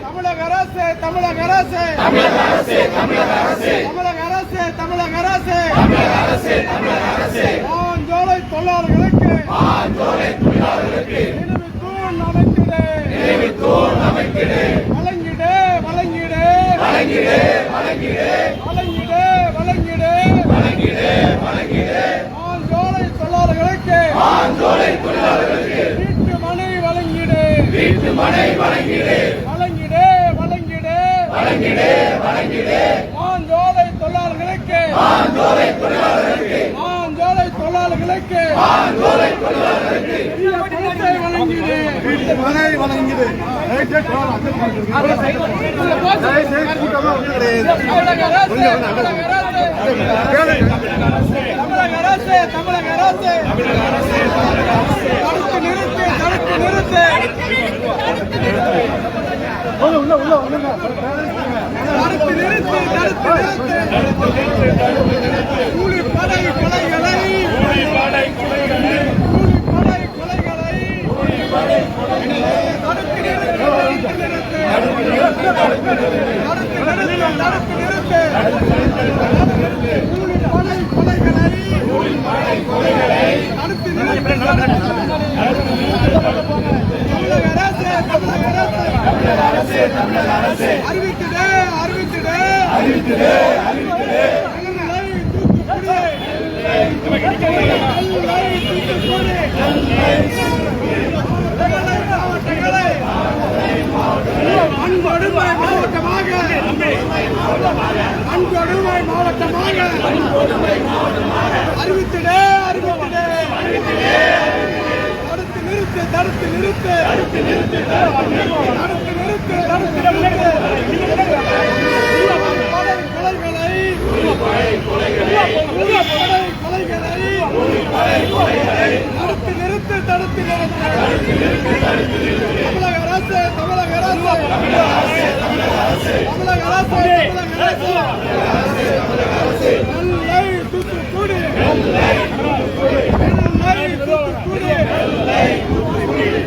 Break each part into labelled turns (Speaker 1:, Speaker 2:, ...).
Speaker 1: தமிழக அரசு தமிழக அரசு தமிழக அரசு தமிழக அரசு தமிழக அரசு தமிழக அரசு தமிழக அரசு தமிழக அரசு மாஞ்சோலை தொழிலாளர்களுக்கு நினைவு தூண் அமைத்திடு வழங்கிடு வழங்கிடு வழங்கிடு வழங்கிடு வழங்கிடு வழங்கிடு வழங்கிடு வழங்கிடு மாஞ்சோலை தொழிலாளர்களுக்கு வீட்டு மனை வழங்கிடு வீட்டு மனை வழங்கிடு வழங்கிடு வழங்கிடு வழங்கிடு வழங்கிடு மாஞ்சோலை தொழிலாளர்களுக்கு மாஞ்சோலை தொழிலாளர்களுக்கு பணத்தை வழங்கிடு வீட்டு மனை வழங்கிடு தமிழக அரசு தமிழக அரசு தடுத்து நிறுத்து தடுத்து நிறுத்து தடுத்து நிறுத்து தடுத்து நிறுத்து கூலிப்படை கொலைகளை தடுத்து நிறுத்து அறிவித்திடு அறிவித்திடு அறிவித்திடு அறிவித்திடு அன்பொடுமை மாவட்டமாக அன்பொடுமை மாவட்டமாக அறிவித்திடு அறிவித்திடு தடுத்து நிறுத்து தடுத்து நிறுத்து தடுத்து நிறுத்து தடுத்து நிறுத்து தடுத்து நிறுத்து தடுத்து நிறுத்து தடுத்து நிறுத்து தமிழக அரசு தமிழக அரசு தமிழக அரசு நெல்லை தூத்துக்குடி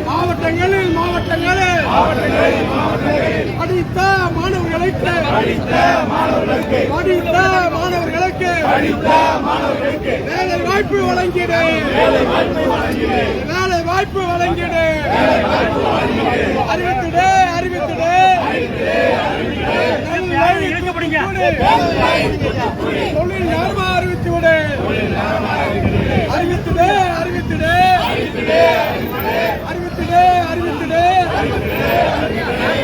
Speaker 1: மாவட்டங்களில் படித்த மாணவர்களுக்கு வேலை வாய்ப்பு வழங்கிடு வேலை வாய்ப்பு வழங்கிடு அறிவித்திடு அறிவித்திடு தொழில் நேர்மா அறிவித்து விடு அறிவித்திடு அறிவித்திடு அறிவித்திடு அறிவித்திடு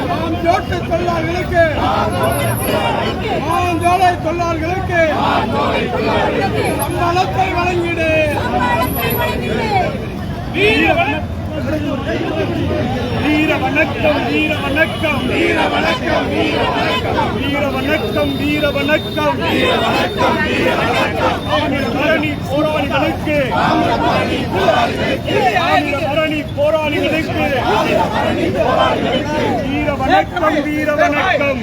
Speaker 1: மாஞ்சோட்டு தொழிலாளர்களுக்கு மாஞ்சோலை தொழிலாளர்களுக்கு சம்பளத்தை வழங்கிடு வீர வணக்கம் வீர வணக்கம் வீர வணக்கம் வீர வணக்கம் வீர வணக்கம் வீர வணக்கம் வீர வணக்கம் தாமிரபரணி போராளிகளுக்கு தாமிரபரணி போராளிகளுக்கு வீர வணக்கம் வீர வணக்கம்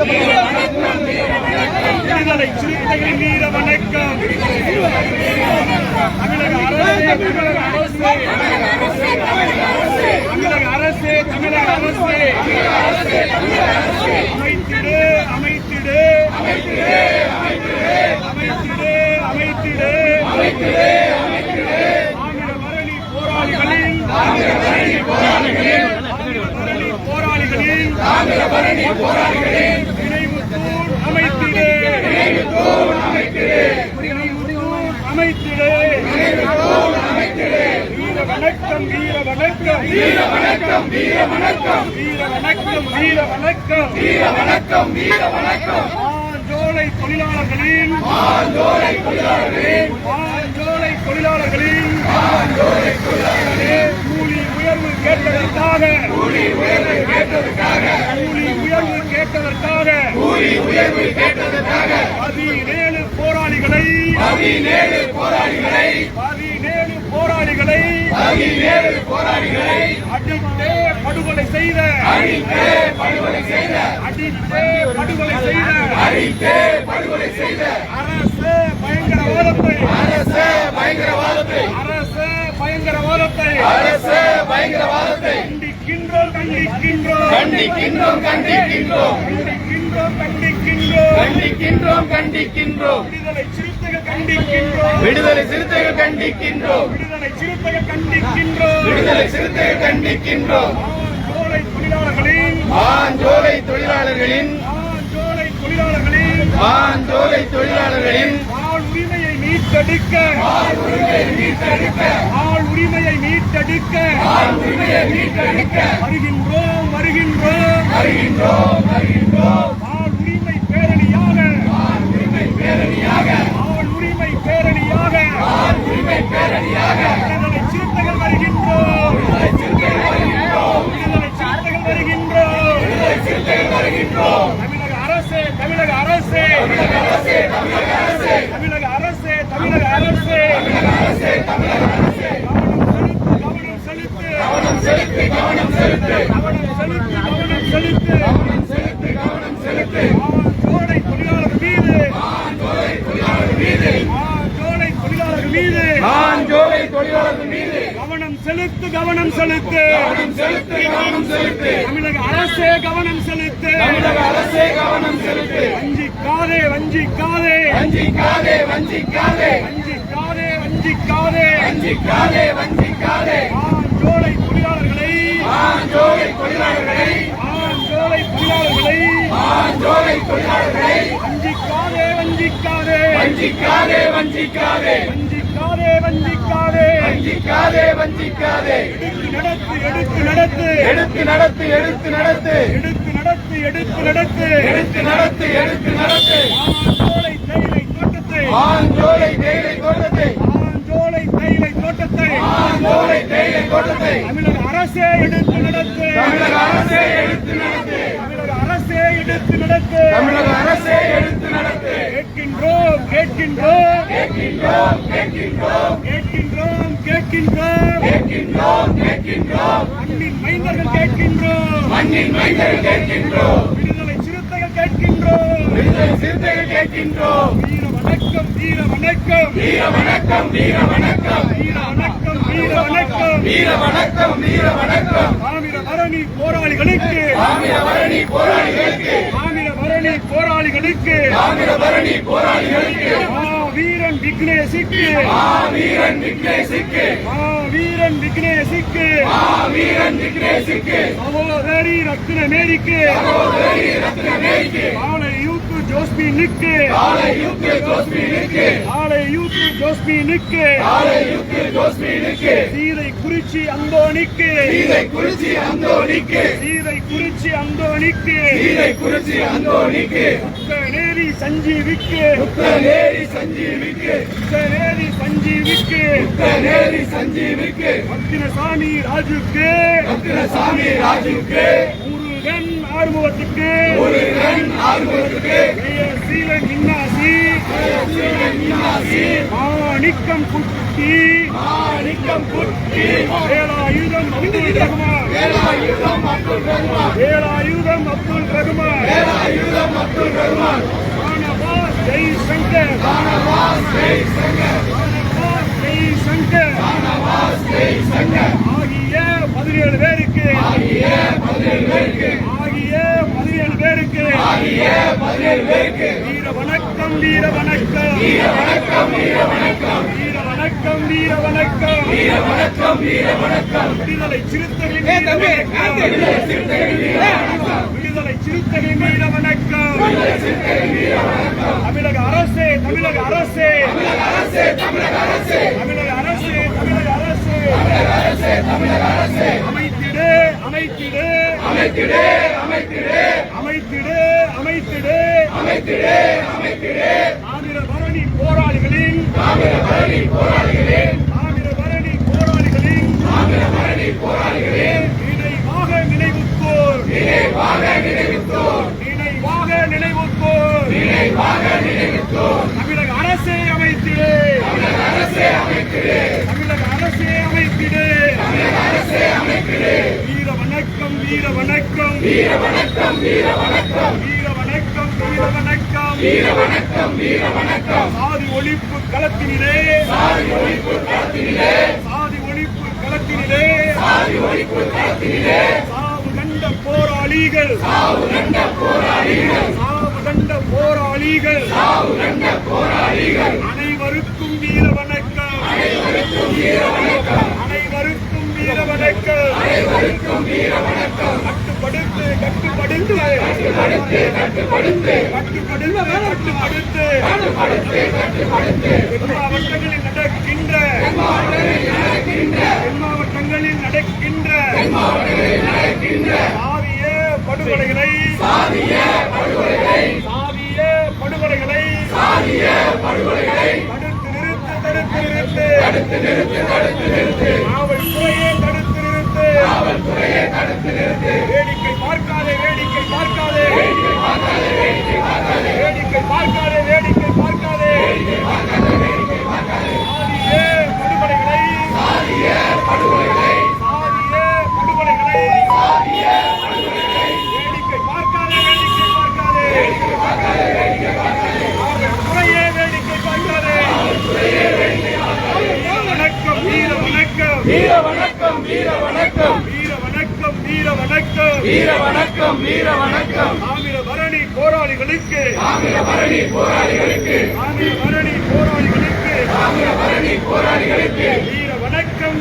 Speaker 1: விடுதலை சிறுத்தைகளின் வீர வணக்கம் தமிழக அரசு தமிழக அரசு தமிழக அரசு அமைத்திடு அமைத்திடு அமைத்திடு அமைத்திடு அமைத்திடு அமைத்திடு தாமிரபரணி போராளிகளின் நினைவு தூண் அமைத்திடு அமைத்திடு வீர வணக்கம் வீர வணக்கம் வீர வணக்கம் வீர வணக்கம் வீர வணக்கம் வீர வணக்கம் வீர வணக்கம் வீர வணக்கம் மாஞ்சோலை தொழிலாளர்களின் கூலி உயர்வு கேட்டதற்காக கூலி உயர்வு கேட்டதற்காக 17 போராளிகளை அடித்தே படுகொலை செய்த அரசு பயங்கரவாதத்தை கண்டிக்கின்றோம்
Speaker 2: கண்டிக்கின்றோம் கண்டிக்கின்றோம்
Speaker 1: கண்டிக்கின்றோம் கண்டிக்கின்றோம்
Speaker 2: கண்டிக்கின்றோம் கண்டிக்கின்றோம்
Speaker 1: விடுதலை சிறுத்தைகள் கண்டிக்கின்றோம்
Speaker 2: விடுதலை சிறுத்தைகள் கண்டிக்கின்றோம்
Speaker 1: விடுதலை சிறுத்தைகள் கண்டிக்கின்றோம்
Speaker 2: விடுதலை சிறுத்தைகள் கண்டிக்கின்றோம்
Speaker 1: ஜோலை தொழிலாளர்களின்
Speaker 2: மாஞ்சோலை தொழிலாளர்களின்
Speaker 1: ஜோலை தொழிலாளர்களின்
Speaker 2: மாஞ்சோலை தொழிலாளர்களின்
Speaker 1: ஆள் உரிமையை மீட்டெடுக்க ஆள் உரிமையை மீட்டெடுக்க வருகின்றோம் வருகின்றோம்
Speaker 2: வருகின்றோம் வருகின்றோம்
Speaker 1: ஆள் உரிமை பேரணியாக
Speaker 2: ஆள் உரிமை பேரணியாக
Speaker 1: ஆள் உரிமை பேரணியாக
Speaker 2: ஆள் உரிமை பேரணியாக
Speaker 1: விடுதலை சிறுத்தைகள் வருகின்றோம்
Speaker 2: விடுதலை சிறுத்தைகள் வருகின்றோம்
Speaker 1: விடுதலை சிறுத்தைகள் வருகின்றோம்
Speaker 2: விடுதலை சிறுத்தைகள் வருகின்றோம்
Speaker 1: தமிழக அரசே தமிழக அரசே
Speaker 2: தமிழக அரசே தமிழக அரசே
Speaker 1: தமிழக அரசே தமிழக அரசே
Speaker 2: தமிழக அரசே தமிழக அரசே
Speaker 1: கவனம் செலுத்து
Speaker 2: கவனம் செலுத்து கவனம் செலுத்து
Speaker 1: கவனம் செலுத்து கவனம் செலுத்து
Speaker 2: கவனம் செலுத்து கவனம் செலுத்து
Speaker 1: ஜோலை தொழிலாளர்கள் மீது
Speaker 2: மாஞ்சோலை தொழிலாளர்கள் மீது
Speaker 1: ஜோலை தொழிலாளர்கள் மீது
Speaker 2: மாஞ்சோலை தொழிலாளர்கள் மீது
Speaker 1: கவனம் செலுத்து கவனம் செலுத்து
Speaker 2: கவனம் செலுத்து கவனம் செலுத்து
Speaker 1: தமிழக அரசே கவனம் செலுத்து
Speaker 2: தமிழக அரசே கவனம் செலுத்து
Speaker 1: வஞ்சிக்காதே வஞ்சிக்காதே
Speaker 2: வஞ்சிக்காதே வஞ்சிக்காதே
Speaker 1: வஞ்சிக்காதே வஞ்சிக்காதே
Speaker 2: வஞ்சிக்காதே வஞ்சிக்காதே
Speaker 1: ஜோலை தொழிலாளர்களை
Speaker 2: மாஞ்சோலை தொழிலாளர்களை
Speaker 1: ஜோலை தொழிலாளர்களை
Speaker 2: மாஞ்சோலை தொழிலாளர்களை
Speaker 1: வஞ்சிக்காதே வஞ்சிக்காதே
Speaker 2: வஞ்சிக்காதே வஞ்சிக்காதே
Speaker 1: வஞ்சிக்காதே வஞ்சிக்காதே
Speaker 2: வஞ்சிக்காதே வஞ்சிக்காதே
Speaker 1: எடுத்து நடத்து எடுத்து நடத்து
Speaker 2: எடுத்து நடத்து எடுத்து நடத்து
Speaker 1: எடுத்து நடத்து எடுத்து நடத்து
Speaker 2: எடுத்து நடத்து எடுத்து நடத்து
Speaker 1: ஜோலை தேயிலை தோட்டத்தை
Speaker 2: மாஞ்சோலை தேயிலை தோட்டத்தை
Speaker 1: ஜோலை தேயிலை தோட்டத்தை
Speaker 2: மாஞ்சோலை தேயிலை தோட்டத்தை
Speaker 1: தமிழக அரசே எடுத்து நடத்து
Speaker 2: தமிழக அரசே எடுத்து நடத்து
Speaker 1: தமிழக அரசே எடுத்து நடத்து
Speaker 2: தமிழக அரசே எடுத்து நடத்து
Speaker 1: கேட்கின்றோம் கேட்கின்றோம்
Speaker 2: கேட்கின்றோம் கேட்கின்றோம்
Speaker 1: கேட்கின்றோம் கேட்கின்றோம்
Speaker 2: கேட்கின்றோம் கேட்கின்றோம்
Speaker 1: மண்ணின் மைந்தர்கள் கேட்கின்றோம்
Speaker 2: மண்ணின் மைந்தர்கள் கேட்கின்றோம்
Speaker 1: விடுதலை சிறுத்தைகள் கேட்கின்றோம்
Speaker 2: விடுதலை சிறுத்தைகள் கேட்கின்றோம்
Speaker 1: வீர வணக்கம் வீர வணக்கம்
Speaker 2: வீர வணக்கம் வீர வணக்கம்
Speaker 1: வீர வணக்கம் வீர வணக்கம்
Speaker 2: வீர வணக்கம் வீர வணக்கம்
Speaker 1: தாமிரபரணி போராளிகளுக்கு
Speaker 2: தாமிரபரணி போராளிகளுக்கு
Speaker 1: தாமிரபரணி போராளிகளுக்கு
Speaker 2: தாமிரபரணி போராளிகளுக்கு
Speaker 1: வீரன் விக்னேஷுக்கு
Speaker 2: வீரன் விக்னேஷுக்கு
Speaker 1: வீரன் விக்னேஷுக்கு
Speaker 2: வீரன் விக்னேஷுக்கு
Speaker 1: சகோதரி ரத்னமேரிக்கு
Speaker 2: சகோதரி ரத்னமேரிக்கு
Speaker 1: ஆலை யூத்து ஜோஸ்மினுக்கு
Speaker 2: ஆலை யூத்து ஜோஸ்மினுக்கு
Speaker 1: ஆலை யூத்து ஜோஸ்மினுக்கு
Speaker 2: ஆலை யூத்து ஜோஸ்மினுக்கு
Speaker 1: சீதை குறிச்சி அந்தோணிக்கு
Speaker 2: சீதை குறிச்சி அந்தோணிக்கு
Speaker 1: சீதை குறிச்சி அந்தோணிக்கு
Speaker 2: சீதை குறிச்சி அந்தோணிக்கு
Speaker 1: நேரி சஞ்சீவிக்கு
Speaker 2: நேரி சஞ்சீவிக்கு
Speaker 1: நேரி சஞ்சீவிக்கு
Speaker 2: நேரி சஞ்சீவிக்கு
Speaker 1: ரத்தினசாமி ராஜுக்கு
Speaker 2: ரத்தினசாமி ராஜுக்கு
Speaker 1: முருகன் ஆறுமுகத்துக்கு
Speaker 2: முருகன் ஆறுமுகத்துக்கு
Speaker 1: சீலன் இன்னாசி மாணிக்கம் குட்டி
Speaker 2: மாணிக்கம் குட்டி
Speaker 1: வேலாயுதம் அப்துல் ரஹ்மான்
Speaker 2: வேலாயுதம் அப்துல் ரஹ்மான்
Speaker 1: வேலாயுதம் அப்துல் ரஹ்மான்
Speaker 2: வேலாயுதம் அப்துல் ரஹ்மான்
Speaker 1: தானவாஸ் ஜெய் சங்கர்
Speaker 2: தானவாஸ் ஜெய் சங்கர்
Speaker 1: தானவாஸ் ஜெய் சங்கர்
Speaker 2: தானவாஸ் ஜெய் சங்கர்
Speaker 1: ஆகிய 17 பேருக்கு
Speaker 2: ஆகிய 17 பேருக்கு
Speaker 1: ஆகிய 17 பேருக்கு
Speaker 2: ஆகிய 17 பேருக்கு
Speaker 1: வீர வணக்கம் வீர வணக்கம்
Speaker 2: வீர வணக்கம் வீர வணக்கம்
Speaker 1: வீர வணக்கம் வீர வணக்கம்
Speaker 2: வீர வணக்கம் வீர வணக்கம்
Speaker 1: விடுதலை சிறுத்தைகளின் வீர வணக்கம்
Speaker 2: விடுதலை சிறுத்தைகள் வீர வணக்கம்
Speaker 1: விடுதலை சிறுத்தைகளின் வீர வணக்கம்
Speaker 2: விடுதலை சிறுத்தைகள் வீர வணக்கம்
Speaker 1: தமிழக அரசே தமிழக அரசே
Speaker 2: தமிழக அரசே தமிழக அரசே
Speaker 1: தமிழக அரசே தமிழக அரசே
Speaker 2: தமிழக அரசே தமிழக அரசே
Speaker 1: அமைத்திடு அமைத்திடு
Speaker 2: அமைத்திடு அமைத்திடு
Speaker 1: அமைத்திடு அமைத்திடு
Speaker 2: அமைத்திடு அமைத்திடு
Speaker 1: தாமிரபரணி போராளிகளின்
Speaker 2: தாமிரபரணி போராளிகளின்
Speaker 1: தாமிரபரணி போராளிகளின்
Speaker 2: தாமிரபரணி போராளிகளின்
Speaker 1: நினைவாக நினைவுக்கோர்
Speaker 2: நினைவாக நினைவுத்தோர்
Speaker 1: நினைவாக நினைவுக்கோர்
Speaker 2: நினைவாக நினைவுத்தோர்
Speaker 1: தமிழக அரசே அமைத்திடு
Speaker 2: தமிழக அரசே அமைத்திடு
Speaker 1: தமிழக அரசே அமைத்திடு
Speaker 2: தமிழக அரசே அமைத்திடு
Speaker 1: வீர வணக்கம் வீர வணக்கம்
Speaker 2: வீர வணக்கம் வீர வணக்கம்
Speaker 1: வீர வணக்கம் வீர வணக்கம்
Speaker 2: வீர வணக்கம் வீர வணக்கம்
Speaker 1: சாதி ஒழிப்பு களத்தினிலே
Speaker 2: சாதி ஒழிப்பு களத்தினிலே
Speaker 1: சாதி ஒழிப்பு களத்தினிலே
Speaker 2: சாதி ஒழிப்பு களத்தினிலே
Speaker 1: சாவு கண்ட போராளி போராளிகள் சாவு கண்ட போராளிகள் அனைவருக்கும் வீர வணக்கம் அனைவருக்கும் வீர வணக்கம் கட்டுப்படுத்து கட்டுப்படுத்து மாவட்டங்களில் நடக்கின்ற மாவட்டங்களில் நடக்கின்ற சாதிய படுகொலைகளை தடுத்து நிறுத்து காவல்துறையே தடுத்து நிறுத்து வேடிக்கை பார்க்காதே சாதிய படுகொலைகளை வேடிக்கை பார்க்காதே காவல்துறையே வேடிக்கை பார்க்காதே வீர வணக்கம் தாமிரபரணி போராளிகளுக்கு வீர வணக்கம்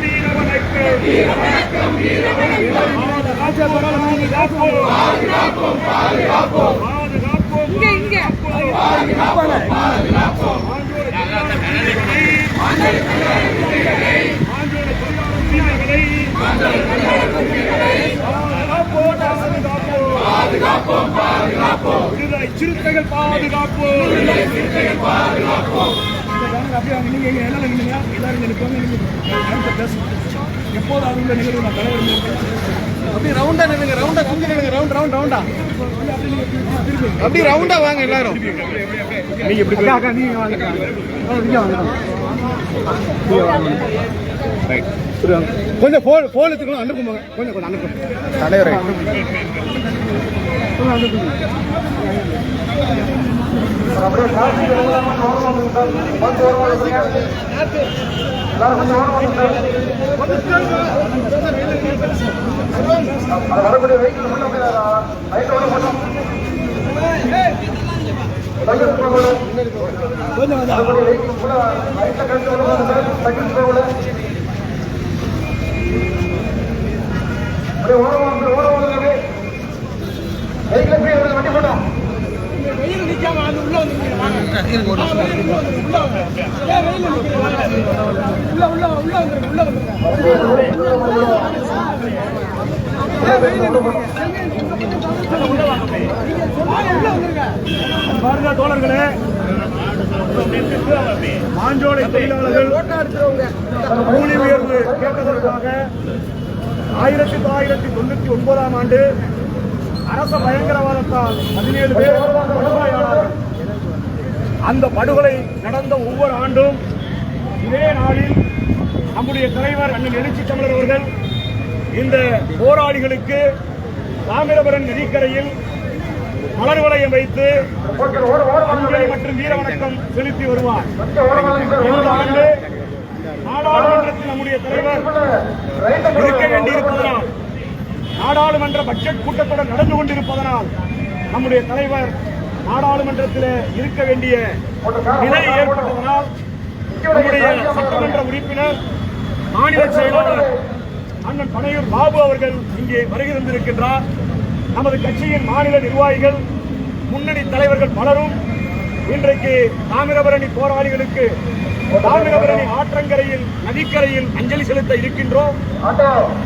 Speaker 1: விடுதலை சிறுத்தைகள் பாதுகாப்போம். எப்போது அவங்க நிகழ்வு நான் தலைவர் அப்படி ரவுண்டா நினைங்க ரவுண்டா கொஞ்சம் நினைங்க ரவுண்டா அப்படி ரவுண்டா வாங்க எல்லாரும் நீங்க எப்படி நீங்க கொஞ்சம் போன் எடுத்துக்கணும் அனுப்புங்க கொஞ்சம் அனுப்புங்க தலைவரை வரக்கூடிய வெயிட் வண்டி போட்டோம் வெயில் நிக்காம அது உள்ள பாருங்க தோழர்களே, மாஞ்சோலை தொழிலாளர்கள் கூலி உயர்வு கேட்டதற்காக 1999ஆம் ஆண்டு அரச பயங்கரவாதத்தால் 17 பேர் படுகொலையானார்கள். அந்த படுகொலை நடந்த ஒவ்வொரு ஆண்டும் இதே நாளில் நம்முடைய தலைவர் அண்ணன் எழுச்சி தமிழர் அவர்கள் இந்த போராளிகளுக்கு தாமிரபரணி நதிக்கரையில் மலர் வளையம் வைத்து அஞ்சலி மற்றும் வீர வணக்கம் செலுத்தி வருவார். இந்த ஆண்டு நாடாளுமன்றத்தில் நம்முடைய தலைவர் இருக்க வேண்டியிருப்பதனால், நாடாளுமன்ற பட்ஜெட் கூட்டத்தொடர் நடந்து கொண்டிருப்பதனால் நம்முடைய தலைவர் நாடாளுமன்றத்தில் இருக்க வேண்டிய நிலை ஏற்பட்டதனால் நம்முடைய சட்டமன்ற உறுப்பினர் மாநில செயலாளர் அண்ணன் பனையூர் பாபு அவர்கள் இங்கே வருகை தந்திருக்கின்றார். நமது கட்சியின் மாநில நிர்வாகிகள், முன்னணி தலைவர்கள் பலரும் இன்றைக்கு தாமிரபரணி போராளிகளுக்கு தாமிரபரணி ஆற்றங்கரையில் நதிக்கரையில் அஞ்சலி செலுத்த இருக்கின்றோம்.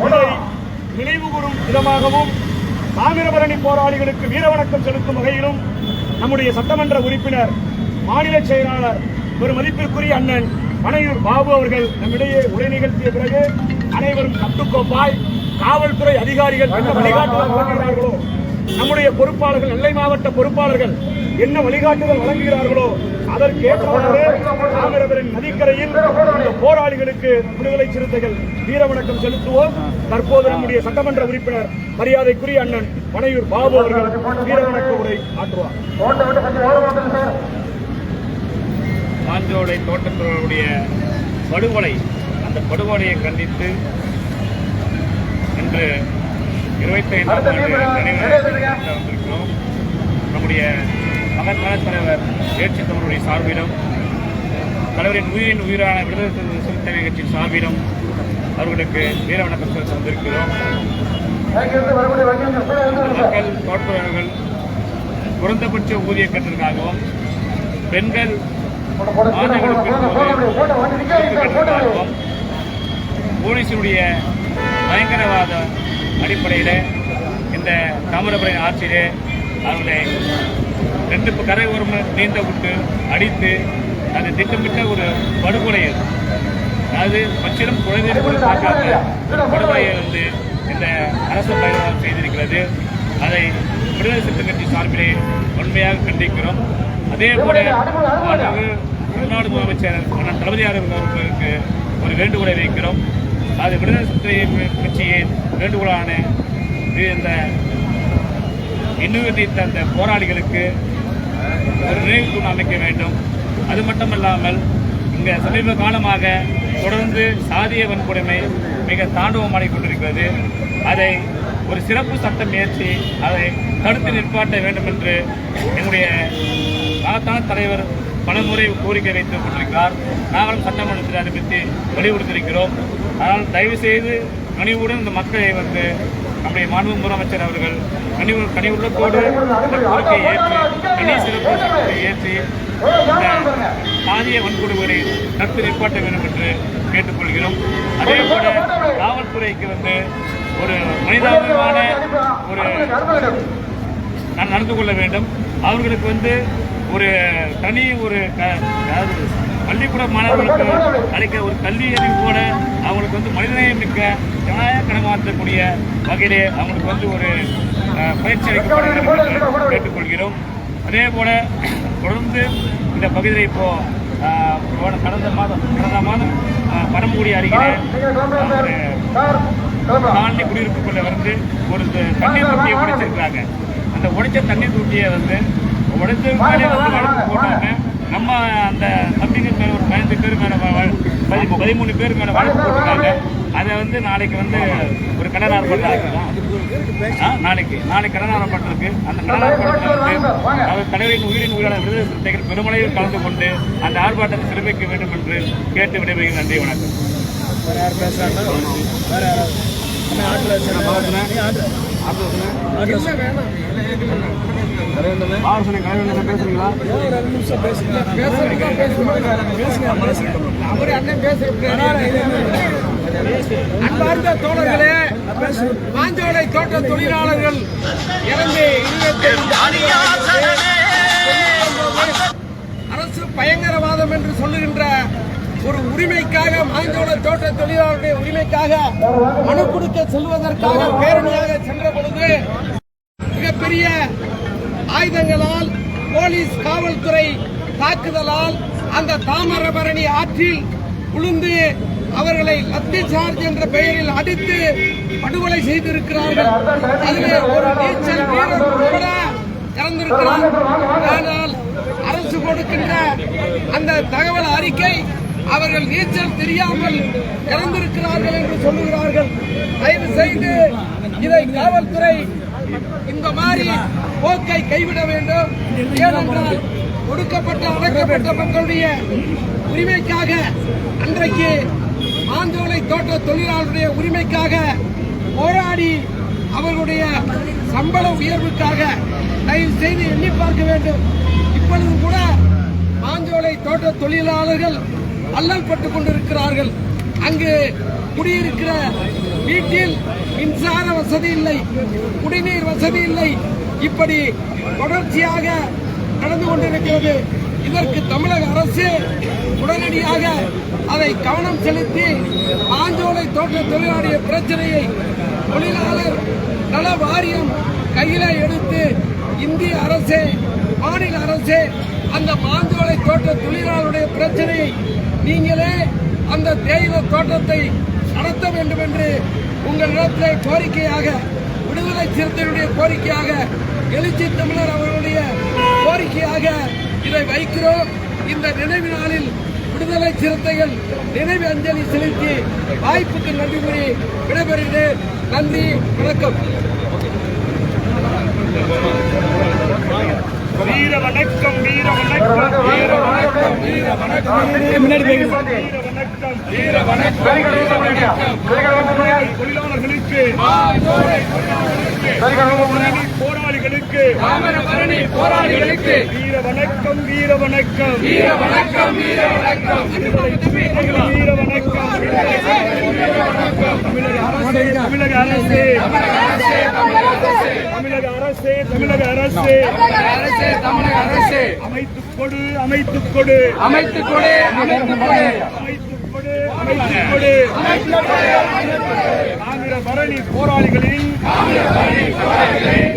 Speaker 1: இதை நினைவு கூறும் விதமாகவும் தாமிரபரணி போராளிகளுக்கு வீரவணக்கம் செலுத்தும் வகையிலும் நம்முடைய சட்டமன்ற உறுப்பினர் மாநில செயலாளர் ஒரு மதிப்பிற்குரிய அண்ணன் பனையூர் பாபு அவர்கள் நம்மிடையே உரை நிகழ்த்திய பிறகு அனைவரும் கட்டுக்கோப்பாய் காவல்துறை அதிகாரிகள் என்ன வழிகாட்டுதல் வழங்குகிறார்களோ, நம்முடைய பொறுப்பாளர்கள், நெல்லை மாவட்ட பொறுப்பாளர்கள் என்ன வழிகாட்டுதல் வழங்குகிறார்களோ அதற்கேற்றவாறு தாமிரபரணி நதிக்கரையில் இந்த போராளிகளுக்கு விடுதலை சிறுத்தைகள் வீரவணக்கம் செலுத்துவோம். தற்போது நம்முடைய சட்டமன்ற உறுப்பினர் மரியாதைக்குரிய அண்ணன் பனையூர் பாபு அவர்கள் வீரவணக்க உரை ஆற்றுவார்.
Speaker 3: மாஞ்சோலை தோட்டத்தோருடைய படுகொலை, அந்த படுகொலையை கண்டித்து இன்று 25ஆம் ஆண்டு நினைவு வந்திருக்கிறோம். நம்முடைய மகத்தான தலைவர் எழுச்சி தமிழுடைய சார்பிலும் தலைவரின் உயிரின் உயிரான விடுதலை சிறுத்தைகள் கட்சியின் சார்பிலும் அவர்களுக்கு வீர வணக்கம் செலுத்த வந்திருக்கிறோம். மக்கள் தோற்பவர்கள் குறைந்தபட்ச ஊதிய கட்டத்திற்காகவும் பெண்கள் ஆண்களுக்கும் போலீசினுடைய பயங்கரவாத அடிப்படையில் இந்த தாமிரபரணி ஆட்சியிலே அவர்களை 2 கரை ஓரம் நீந்த விட்டு அடித்து அது திட்டமிட்ட ஒரு படுகொலை. அதாவது பச்சிலும் குழந்தைகள் பார்க்காத படுகொலையை இந்த அரசு பயணம் செய்திருக்கிறது. அதை விடுதலை சிறுத்தைகள் கட்சி சார்பிலே உண்மையாக கண்டிக்கிறோம். அதே போல தமிழ்நாடு முதலமைச்சர் அண்ணன் தளபதியார் அவர்களுக்கு ஒரு வேண்டுகோளை வைக்கிறோம். அது விடுதலை சிறுத்தைகள் கட்சியின் வேண்டுகோளான இந்த இன்னும் அந்த போராளிகளுக்கு ஒரு நினைவு தூண் அமைக்க வேண்டும். அது மட்டுமல்லாமல் இங்கே சமீப காலமாக தொடர்ந்து சாதிய வன்கொடுமை மிக தாண்டவமாடிக் கொண்டிருக்கிறது. அதை ஒரு சிறப்பு சட்டம் இயற்றி அதை தடுத்து நிற்பாட்ட வேண்டும் என்று எங்களுடைய மகத்தான தலைவர் பலமுறை கோரிக்கை வைத்துக் கொண்டிருக்கிறார். நாங்களும் சட்டமன்றத்தில் அனுமதி வலியுறுத்தியிருக்கிறோம். அதனால் தயவு செய்து கனிவுடன் இந்த மக்களை நம்முடைய மாண்பு முதலமைச்சர் அவர்கள் கனிவுள்ளத்தோடு இந்த கோரிக்கையை ஏற்றி தனி சிறப்பு சட்டத்தை ஏற்றி இந்த சாதிய வன்கொடுமைகளை தடுத்து நிற்பாட்ட வேண்டும் என்று கேட்டுக்கொள்கிறோம். அதே போல காவல்துறைக்கு ஒரு மனிதாபிமான ஒரு நடந்து கொள்ள வேண்டும். அவர்களுக்கு ஒரு தனி அதாவது பள்ளிக்கூட மாணவர்களுக்கு அளிக்க ஒரு கல்வி அறிவு கூட அவங்களுக்கு மனிதநேயம் மிக்க ஜனநாயக கடமாற்றக்கூடிய வகையிலே அவங்களுக்கு ஒரு பயிற்சி அளிக்கப்பட வேண்டும் என்று கேட்டுக்கொள்கிறோம். அதே போல தொடர்ந்து இந்த பகுதியில் இப்போ கடந்த மாதம் பரம்புக்குடி அருகிலே காலனி குடியிருப்புக்குள்ள ஒரு தண்ணீர் தொட்டியை உடைச்சிருக்கிறாங்க. அந்த உடைச்ச தண்ணீர் தொட்டியை உடைச்சு வழக்கு போட்டாங்க. நம்ம அந்த தம்பிங்க மேல ஒரு 15 பேர் மேல 13 பேர் மேல வழக்கு போட்டிருக்காங்க. அதை நாளைக்கு ஒரு கடன் ஆர்ப்பாட்டம் நாளைக்கு கடன் ஆர்ப்பாட்டம் அந்த கடன் ஆர்ப்பாட்டத்தில் அவர் தலைவரின் உயிரின் உயிரான விடுதலை சிறுத்தைகள் பெருமளவில் கலந்து கொண்டு அந்த ஆர்ப்பாட்டத்தை சிறப்பிக்க வேண்டும் என்று கேட்டு விடைபெறுகிறேன். நன்றி, வணக்கம். பேசுறீங்களா?
Speaker 1: அன்பார்ந்த தோழர்களே, மாஞ்சோலை தோட்ட தொழிலாளர்கள் இறந்து அரசு பயங்கரவாதம் என்று சொல்லுகின்ற ஒரு உரிமைக்காக, மாஞ்சோலை தோட்ட தொழிலாளருடைய உரிமைக்காக மனு கொடுக்க செல்வதற்காக பேரணியாக சென்ற பொழுது மிகப்பெரிய ஆயுதங்களால் போலீஸ் காவல்துறை தாக்குதலால் அந்த தாமிரபரணி ஆற்றில் விழுந்து அவர்களை லத்தி சார்ஜ் என்ற பெயரில் அடித்து படுகொலை செய்திருக்கிறார்கள். அதிலே ஒரு நீச்சல் வீரர் உட்பட இறந்திருக்கிறார். ஆனால் அரசு கொடுக்கின்ற அந்த தகவல் அறிக்கை அவர்கள் நீச்சல் தெரியாமல் இறந்திருக்கிறார்கள் என்று சொல்லுகிறார்கள். தயவு செய்து இதை காவல்துறை இந்த மாதிரி போக்கை கைவிட வேண்டும். ஏனென்றால் ஒடுக்கப்பட்ட அடக்கப்பட்ட மக்களுடைய உரிமைக்காக, அன்றைக்கு மாஞ்சோலை தோட்ட தொழிலாளருடைய உரிமைக்காக போராடி அவர்களுடைய சம்பள உயர்வுக்காக தயவு செய்து எண்ணி பார்க்க வேண்டும். இப்பொழுது கூட மாஞ்சோலை தோட்ட தொழிலாளர்கள் அல்லல் பட்டுக் கொண்டிருக்கிறார்கள். அங்கு குடியிருக்கிற வீட்டில் மின்சார வசதி இல்லை, குடிநீர் வசதி இல்லை. இப்படி தொடர்ச்சியாக நடந்து கொண்டிருக்கிறது. இதற்கு தமிழக அரசு உடனடியாக அதை கவனம் செலுத்தி மாஞ்சோலை தோட்ட தொழிலாளர் பிரச்சனையை தொழிலாளர் நல வாரியம் கையில எடுத்து இந்திய அரசே, மாநில அரசே அந்த மாஞ்சோலை தோட்ட தொழிலாளருடைய பிரச்சனையை நீங்களே அந்த தேயிலை தோட்டத்தை நடத்த வேண்டும் என்று உங்களிடத்திலே கோரிக்கையாக, விடுதலை சிறுத்தைகளுடைய கோரிக்கையாக, எழுச்சி தமிழர் அவர்களுடைய கோரிக்கையாக இதை வைக்கிறோம். இந்த நினைவு நாளில்
Speaker 4: விடுதலை சிறுத்தைகள் நினைவு அஞ்சலி செலுத்தி வாய்ப்புக்கு நன்றி கூறி விடைபெறுகிறேன். நன்றி, வணக்கம்.
Speaker 1: வீர வணக்கம், வீர வணக்கம், வீர வணக்கம், வீர வணக்கம், வீர வணக்கம், வீர வணக்கம். தொழிலாளர்களுக்கு, போராளிகளுக்கு, வீர வணக்கம், வீர வணக்கம், வீர வணக்கம், வீர வணக்கம், வீர வணக்கம். தமிழக அரசு, தமிழக அரசு, தமிழக அரசு, தமிழக அரசு அமைத்துக் கொடு, அமைத்துக் கொடு, அமைத்துக் கொடு, அமைத்துக் கொடு, அமைத்துக் கொடு, அமைத்துக் கொடு. தாமிரபரணி போராளிகளின், தாமிரபரணி போராளிகளின்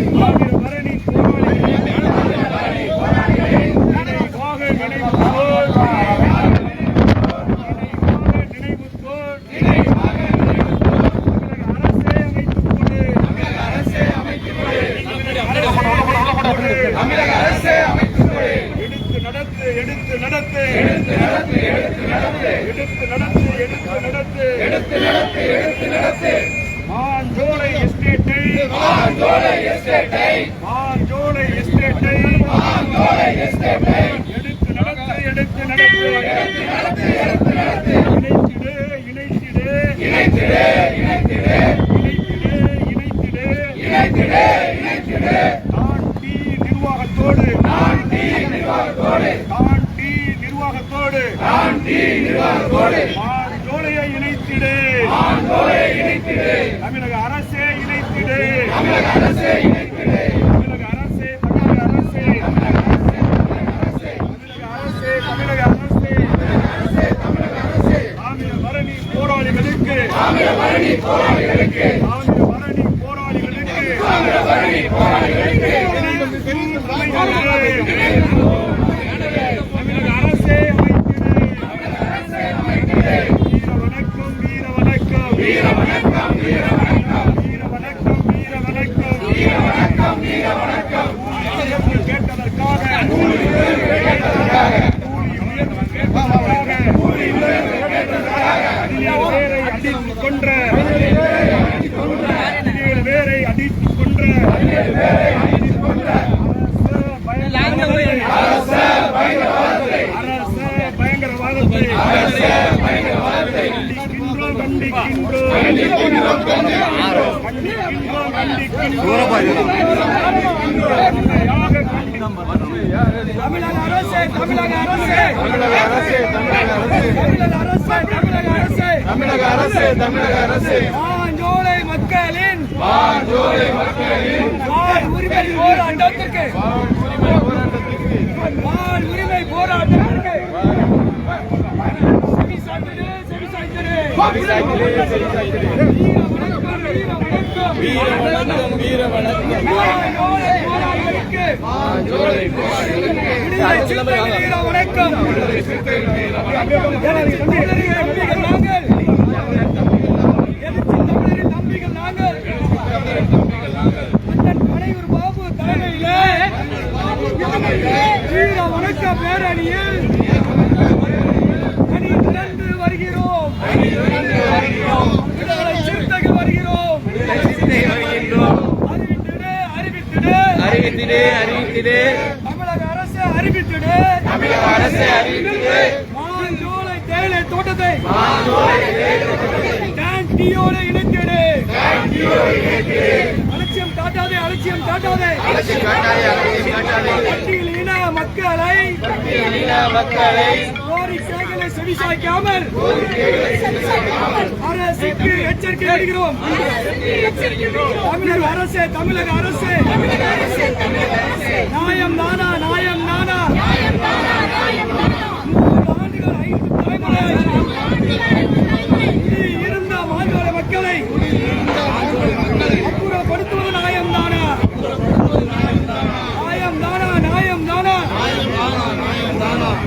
Speaker 1: நினைவாக நினைவுகோர், தமிழக அரசே அமைத்துக் கொடு. எடுத்து நடத்து, எடுத்து நடத்து, எடுத்து நடத்து, எடுத்து நடத்து, எடுத்து நடத்து, எடுத்து நடத்து, எடுத்து நடத்து, எடுத்து நடத்து. மாஞ்சோலை எஸ்டேட்டை, மாஞ்சோலை எஸ்டேட்டை, மாஞ்சோலை எஸ்டேட்டை, மாஞ்சோலை எஸ்டேட்டை எடுத்து நடத்து, எடுத்து நடத்து, எடுத்து நடத்து, எடுத்து நடத்து. இணைத்திடு, இணைத்திடு, இணைத்திடு, இணைத்திடு, இணைத்திடு, இணைத்திடு, இணைத்திடு, இணைத்திடு. தாண்டி நிர்வாகத்தோடு, தாண்டி நிர்வாகத்தோடு, தாண்டி நிர்வாகத்தோடு, தாண்டி நிர்வாகத்தோடு. மாஞ்சோலையை இணைத்திடு, மாஞ்சோலையை இணைத்திடு. தமிழக அரசே இணைத்திடு, தமிழக அரசே இணைத்திடு. தமிழக அரசே, தமிழக அரசே, தமிழக அரசே, தமிழக அரசே, தமிழக அரசே. தாமிரபரணி போராளிகளுக்கு, தாமிரபரணி போராளிகளுக்கு, தாமிரபரணி போராளிகளுக்கு, தாமிரபரணி போராளிகளுக்கு தமிழக அரசே அமைத்திடு. வீர வணக்கம், வீர வணக்கம், வீர வணக்கம், வீர வணக்கம், வீர வணக்கம், வீர வணக்கம், வீர வணக்கம், வீர வணக்கம். கேட்டதற்காக, கூலி உயர்வு கேட்டதற்காக, கூலி உயர்வு கேட்டதற்காக, கூலி உயர்வு கேட்டதற்காக 17 பேரை அடித்துக் கொன்ற, 17 பேரை அடித்துக் கொன்ற, 17 பேரை அடித்துக் கொன்ற அரச பயங்கரவாதத்தை, அரச பயங்கரவாதத்தை, அரச பயங்கரவாதத்தை கண்டிக்கின்றோம், கண்டிக்கின்றோம், கண்டிக்கின்றோம், கண்டிக்கின்றோம், தமிழக அரசே, தமிழக அரசே, தமிழக அரசே, தமிழக அரசே, தமிழக அரசே, தமிழக அரசே, தமிழக அரசே, தமிழக அரசே. மாஞ்சோலை மக்களின், மாஞ்சோலை மக்களின் வாழ் உரிமை போராட்டத்துக்கு, வாழ் உரிமை போராட்டத்திற்கு செவி சாய்த்திடு, செவி சாய்த்திடு, செவி சாய்த்திடு. வீர வணக்கம், வீர வணக்கம், வீர வணக்கம். மாஞ்சோலை போராளிகளுக்கு, மாஞ்சோலை போராளிகளுக்கு விடுதலை சிறுத்தைகள் வீர வணக்கம். விடுதலை சிறுத்தைகள் வீர வணக்கம். தமிழரின் நம்பிகள் நாங்கள், தமிழரின் நம்பிகள் நாங்கள். அண்ணன் பனையூர் பாபு தலைமையிலே வீர வணக்க பேரணியில் அணி திரண்டு வருகிறோம், விடுதலை சிறுத்தைகள் வருகிறோம். அறிவித்திடு, அறிவித்திடு, அறிவித்திடு, அறிவித்திடு. தமிழக அரசு அறிவித்திடு, தமிழக அரசு அறிவித்திடு. மாஞ்சோலை தேயிலை தோட்டத்தை, மாஞ்சோலை தேயிலை தோட்டத்தை டான்டியோடு இணைத்திடு, டான்டியோடு இணைத்திடு. அலட்சியம் காட்டாதே, அலட்சியம் காட்டாதே, அலட்சியம் காட்டாதே, அலட்சியம் காட்டாதே. பட்டியல் இன மக்களை, பட்டியல் இன மக்களை கோரிக்கைகளை செவிசாய்க்காமல் அரசுக்கு எச்சரிக்கை விடுகிறோம். தமிழக அரசே, தமிழக அரசே, நியாயம் தானா, நியாயம் தானா. 3 ஆண்டுகள் 5 தலைமுறை இருந்த மாஞ்சோலை மக்களை அப்புறப்படுத்துவது நியாயம் தானா, நியாயம் தானா, நியாயம் தானா.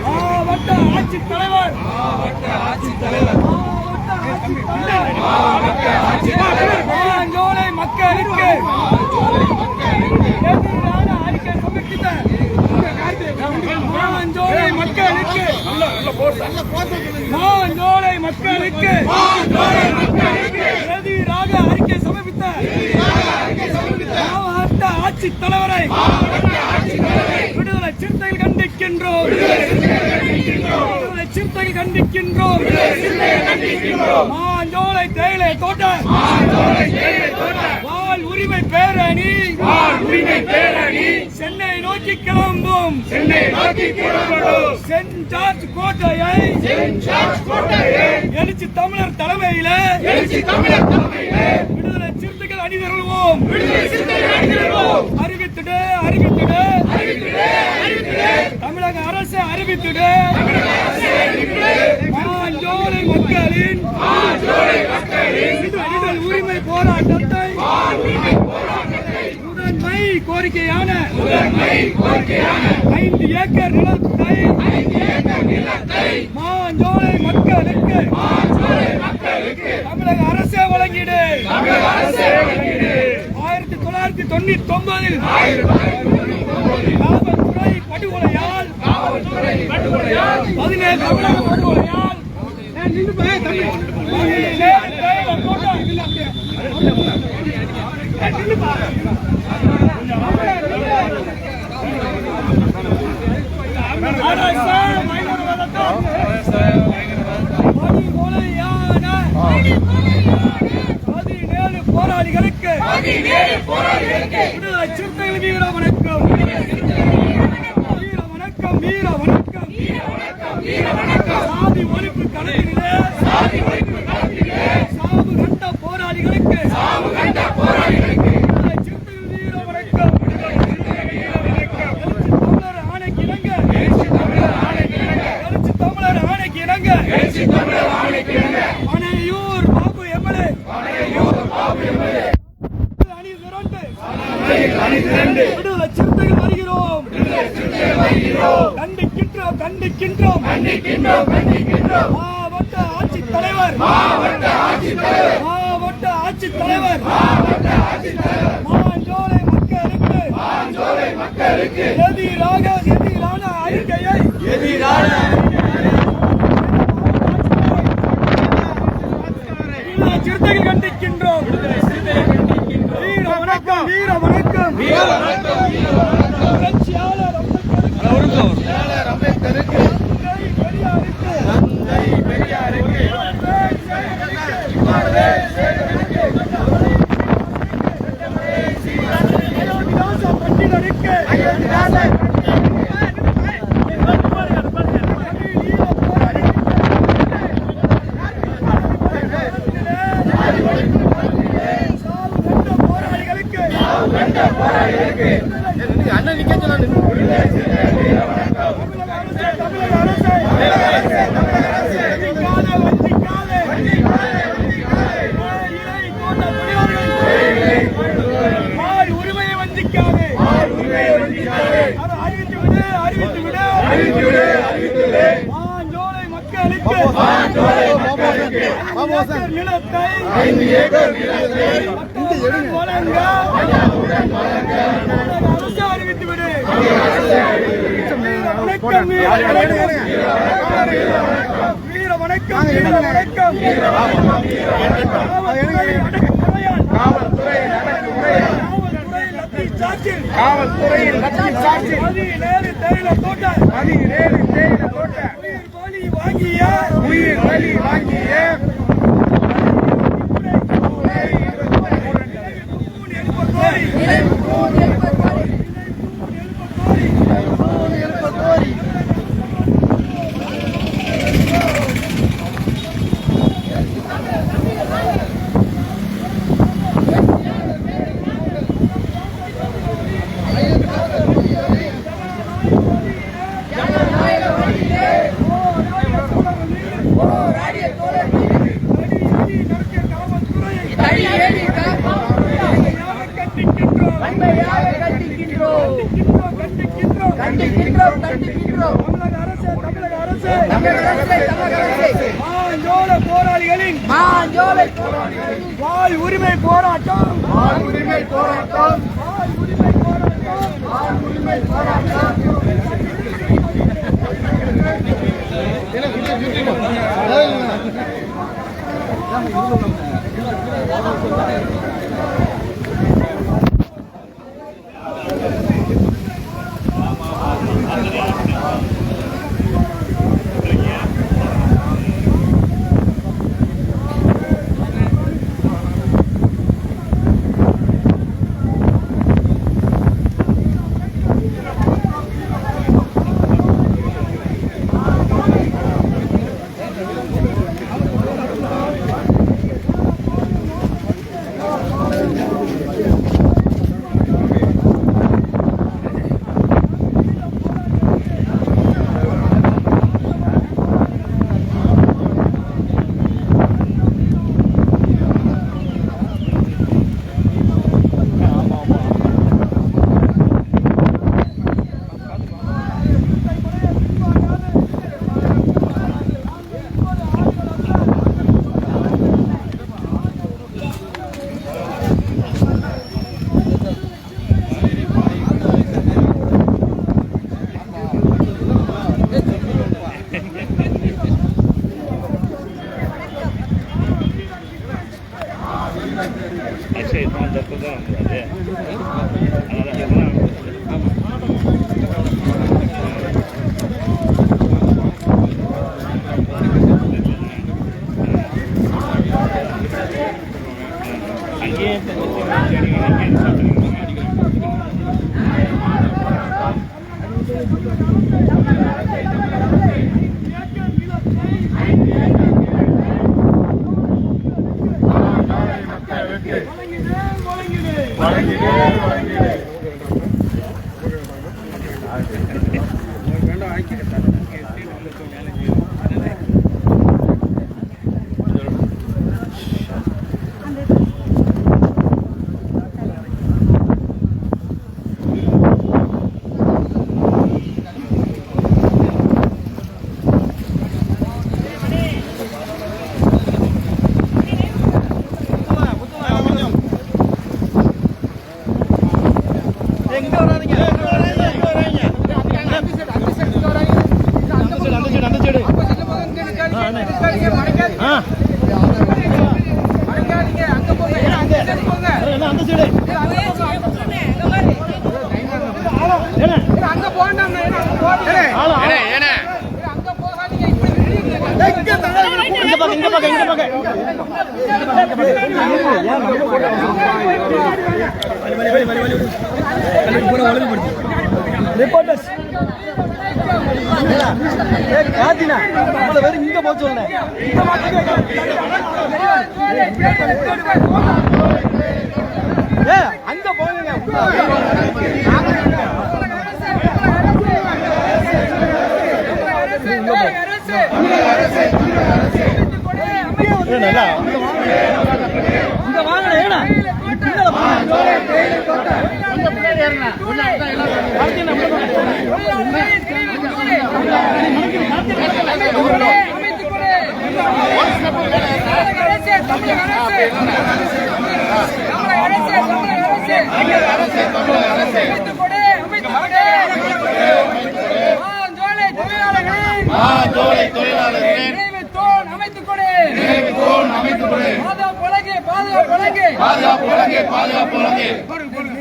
Speaker 1: மாவட்ட ஆட்சித்தலைவர், மாவட்ட ஆட்சித்தலைவர், மாவட்ட ஆட்சித்தலைவர் மாஞ்சோலை மக்களுக்கு எதிரான அறிக்கை சமர்ப்பித்த மாஞ்சோலை மக்களுக்கு மாஞ்சோலை மக்களுக்கு எதிராக அறிக்கை சமர்ப்பித்த மாவட்ட ஆட்சித் தலைவரை விடுதலை சிறுத்தைகள் கண்டிக்கின்றோம். விடுதலை சிறுத்தைகள் கண்டிக்கின்றோம். மாஞ்சோலை தேயிலை தோட்ட வாழ் உரிமை பேரணி சென்னை நோக்கி கிளம்பும். சென்ட் ஜார்ஜ் கோட்டையை எழுச்சி தமிழர் தலைமையில விடுதலை சிறுத்தைகள் அணிதிரள்வோம். அறிவித்துடு தமிழக அரசு அறிவித்துடு மாஞ்சோலை மக்களின் விடுதலை உரிமை போராட்டத்தை முதன்மை கோரிக்கையான 5 ஏக்கர் நிலத்தை மாஞ்சோலை மக்களுக்கு தமிழக அரசே வழங்கிடு. 1999 காவல்துறை படுகொலையால் 17 தமிழக படுகொலையால் போராளிகளுக்கு விடுதலை சிறுத்தைகள் வீர வணக்கம். வீர வணக்கம். சாதி ஒழிப்பு களத்திலே சாவு கண்ட போராளிகளுக்கு விடுதலை சிறுத்தைகள் வீர வணக்கம். தமிழர் ஆணைக்கு இணங்க தமிழர் ஆணைக்கு இணங்க பனையூர் பாபு எம்எல்ஏ அணி திரண்டு விடுதலை சிறுத்தைகள் வருகிறோம். கண்டிக்கின்றோம். மாவட்ட ஆட்சித் தலைவர் மாஞ்சோலை மக்களுக்கு எதிரான அறிக்கையை சிறுத்தைகள் கண்டிக்கின்றோம். வீர வணக்கம். புரட்சியாளர் அம்பேத்கருக்கு பெரியாருக்கு பண்டிதருக்கு
Speaker 4: அண்ணன் நிக்க சொன்னாங்க. உரிமையை வஞ்சிக்காது. அறிவித்துவிடு. மாஞ்சோலை மக்களுக்கு நிலத்தை வழங்க அரசு அறிவித்துவிடு. வீர வணக்கம். காவல்துறையில் லட்சிய 17 தேயிலை தோட்ட உயிர் வலி வாங்கிய போராளிகளின் வாழ் உரிமை போராட்டம்
Speaker 1: ரிப்போர்ட்டர்ஸ் காத்தினா நம்மள வேற இங்க போக சொல்லுங்க அங்க போங்க இங்க வாங்க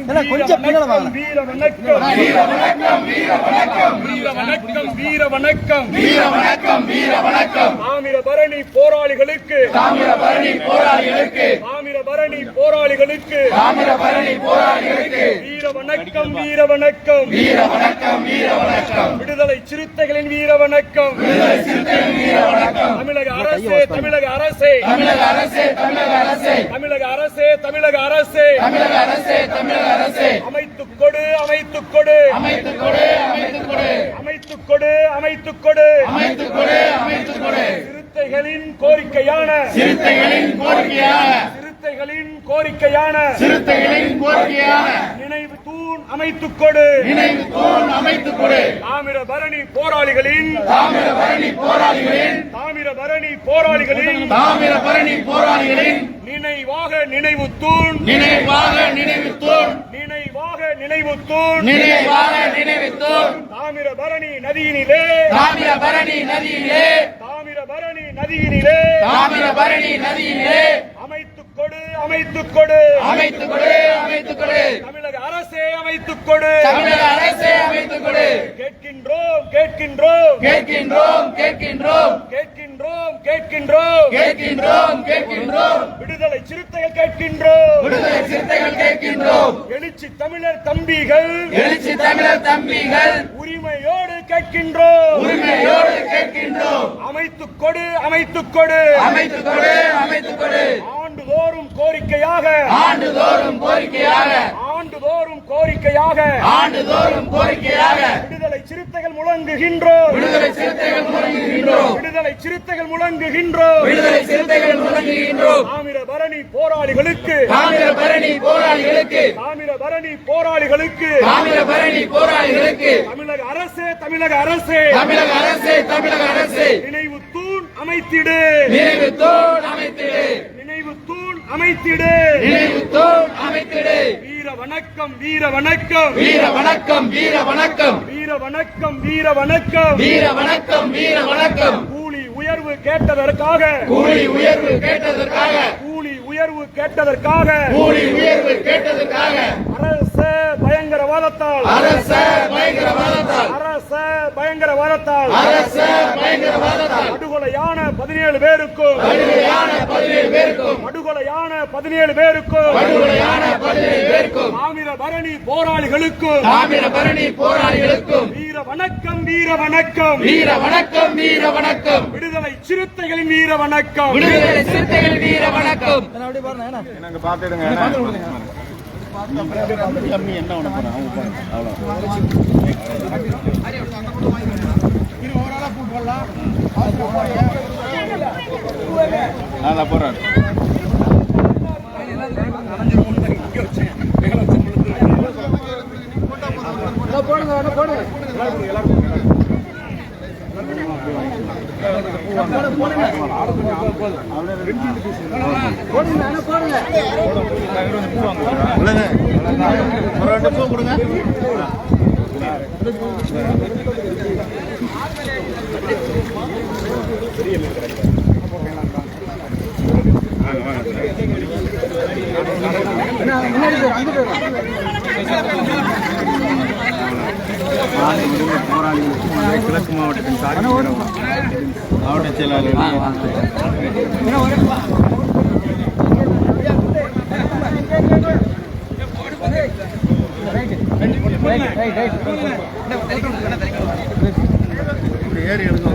Speaker 1: ஏனா கொஞ்சம் வீர வணக்கம் வீர வணக்கம் வீர வணக்கம் வீர வணக்கம் வீர வணக்கம் வீர வணக்கம் வீர வணக்கம் தாமிரபரணி போராளிகளுக்கு தாமிரபரணி போராளிகளுக்கு தாமிரபரணி போராளிகளுக்கு தாமிரபரணி போராளிகளுக்கு வீர வணக்கம் வீர வணக்கம் வீர வணக்கம் வீர வணக்கம் விடுதலை சிறுத்தைகளின் வீர வணக்கம் விடுதலை சிறுத்தைகளின் வீர வணக்கம் தமிழக அரசே தமிழக அரசே தமிழக அரசே தமிழக அரசே தமிழக அரசே தமிழக அரசே தமிழக அரசே தமிழக அரசே அமைத்துக் கொடு அமைத்துக் கொடு அமைத்துக் கொடு அமைத்துக் கொடு அமைத்துக் கொடு அமைத்துக் கொடு அமைத்துக் கொடு அமைத்துக் கொடு சிறுத்தைகளின் கோரிக்கையான சிறுத்தைகளின் கோரிக்கையான சிறுத்தைகளின் கோரிக்கையான சிறுத்தைகளின் கோரிக்கையான நினைவு தூண் அமைத்துக் கொடு நினைவு தூண் அமைத்துக் கொடு தாமிரபரணி போராளிகளின் தாமிரபரணி போராளிகளின் தாமிரபரணி போராளிகளின் தாமிரபரணி போராளிகளின் நினைவாக நினைவு தூண் நினைவாக நினைவு தூண் நினைவாக நினைவு தூண் நினைவாக நினைவு தூண் தாமிரபரணி நதியினிலே தாமிரபரணி நதியிலே நதியினிலே அமைத்துக் கொடு தமிழக அரசே அமைத்துக் கொடு கேட்கின்றோம் விடுதலை சிறுத்தைகள் கேட்கின்றோம் எழுச்சி தமிழர் தம்பிகள் உரிமையோடு கேட்கின்றோம் அமைத்துக் கொடு ஆண்டுதோறும் கோரிக்கையாக விடுதலை சிறுத்தைகள் முழங்குகின்றோம் தாமிரபரணி போராளிகளுக்கு தமிழக அரசே நினைவு தூண் அமைத்திடு வீர வணக்கம் கூலி உயர்வு கேட்டதற்காக அரச பயங்கரவாதத்தால் படுகொலையான 17 பேருக்கும் தாமிரபரணி போராளிகளுக்கும் வீர வணக்கம் விடுதலை சிறுத்தைகளின் வீர வணக்கம்
Speaker 5: கிழக்கு மாவட்டத்தின் மாவட்ட செயலாளர் ஏறி எடுங்க